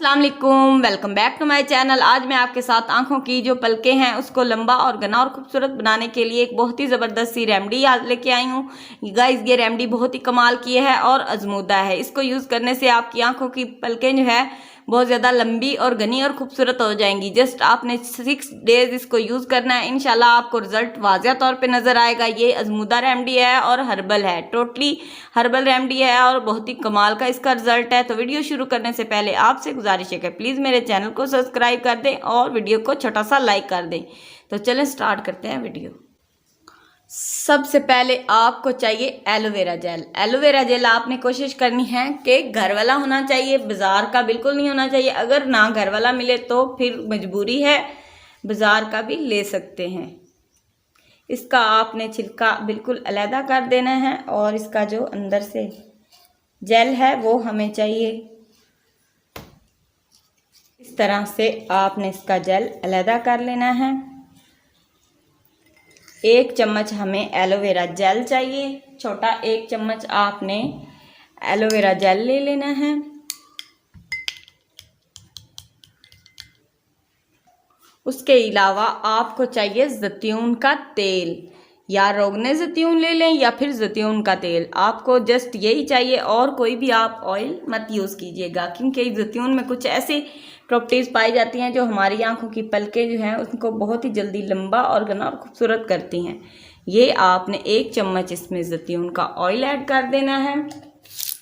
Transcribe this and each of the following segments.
अस्सलाम वालेकुम, welcome back to my channel. आज मैं आपके साथ आंखों की जो पलकें हैं उसको लंबा और घना और खूबसूरत बनाने के लिए एक बहुत ही ज़बरदस्त सी रेमेडी आज लेके आई हूँ। गाइस, ये रेमेडी बहुत ही कमाल की है और आजमूदा है। इसको यूज़ करने से आपकी आंखों की पलकें जो है बहुत ज़्यादा लंबी और घनी और खूबसूरत हो जाएंगी। जस्ट आपने 6 डेज इसको यूज़ करना है, इंशाल्लाह आपको रिजल्ट वाज़िया तौर पे नज़र आएगा। ये आजमूदा रेमेडी है और हर्बल है, टोटली हर्बल रेमेडी है और बहुत ही कमाल का इसका रिजल्ट है। तो वीडियो शुरू करने से पहले आपसे गुजारिश है कि प्लीज़ मेरे चैनल को सब्सक्राइब कर दें और वीडियो को छोटा सा लाइक कर दें। तो चलें स्टार्ट करते हैं वीडियो। सबसे पहले आपको चाहिए एलोवेरा जेल। एलोवेरा जेल आपने कोशिश करनी है कि घर वाला होना चाहिए, बाज़ार का बिल्कुल नहीं होना चाहिए। अगर ना घर वाला मिले तो फिर मजबूरी है, बाज़ार का भी ले सकते हैं। इसका आपने छिलका बिल्कुल अलहदा कर देना है और इसका जो अंदर से जेल है वो हमें चाहिए। इस तरह से आपने इसका जेल अलहदा कर लेना है। 1 चम्मच हमें एलोवेरा जेल चाहिए, छोटा 1 चम्मच आपने एलोवेरा जेल ले लेना है। उसके अलावा आपको चाहिए ज़ैतून का तेल, या रोगने ज़ैतून ले लें या फिर ज़ैतून का तेल। आपको जस्ट यही चाहिए और कोई भी आप ऑयल मत यूज़ कीजिएगा, क्योंकि ज़ैतून में कुछ ऐसी प्रॉपर्टीज़ पाई जाती हैं जो हमारी आंखों की पलकें जो हैं उनको बहुत ही जल्दी लंबा और घना और खूबसूरत करती हैं। ये आपने 1 चम्मच इसमें ज़ैतून का ऑयल ऐड कर देना है।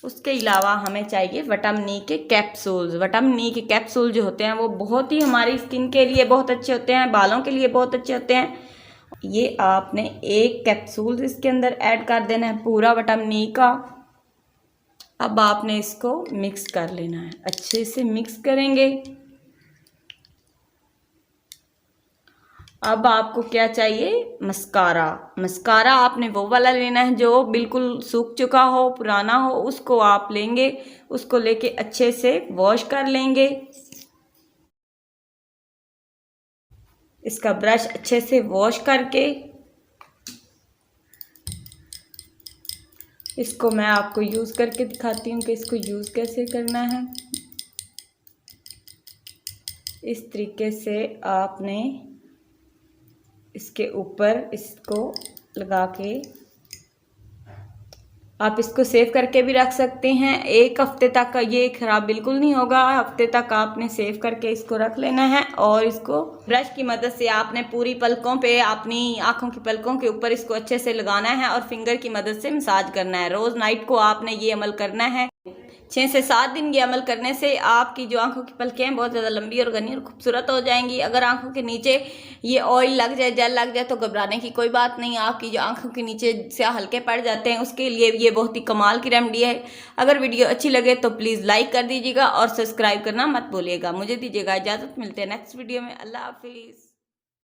उसके अलावा हमें चाहिए विटामिन ई के कैप्सूल्स। विटामिन ई के कैप्सूल जो होते हैं वो बहुत ही हमारी स्किन के लिए बहुत अच्छे होते हैं, बालों के लिए बहुत अच्छे होते हैं। ये आपने 1 कैप्सूल इसके अंदर ऐड कर देना है, पूरा विटामिन ई का। अब आपने इसको मिक्स कर लेना है, अच्छे से मिक्स करेंगे। अब आपको क्या चाहिए? मस्कारा। मस्कारा आपने वो वाला लेना है जो बिल्कुल सूख चुका हो, पुराना हो, उसको आप लेंगे। उसको लेके अच्छे से वॉश कर लेंगे। इसका ब्रश अच्छे से वॉश करके इसको मैं आपको यूज़ करके दिखाती हूँ कि इसको यूज़ कैसे करना है। इस तरीके से आपने इसके ऊपर इसको लगा के आप इसको सेव करके भी रख सकते हैं। 1 हफ्ते तक ये ख़राब बिल्कुल नहीं होगा। हफ्ते तक आपने सेव करके इसको रख लेना है और इसको ब्रश की मदद से आपने पूरी पलकों पे, अपनी आँखों की पलकों के ऊपर इसको अच्छे से लगाना है और फिंगर की मदद से मसाज करना है। रोज़ नाइट को आपने ये अमल करना है। 6 से 7 दिन ये अमल करने से आपकी जो आंखों की पलकें हैं बहुत ज़्यादा लंबी और घनी और खूबसूरत हो जाएंगी। अगर आंखों के नीचे ये ऑयल लग जाए, जेल लग जाए तो घबराने की कोई बात नहीं। आपकी जो आंखों के नीचे से हल्के पड़ जाते हैं उसके लिए ये बहुत ही कमाल की रेमेडी है। अगर वीडियो अच्छी लगे तो प्लीज़ लाइक कर दीजिएगा और सब्सक्राइब करना मत भूलिएगा। मुझे दीजिएगा इजाज़त, मिलते हैं नेक्स्ट वीडियो में। अल्लाह हाफिज़।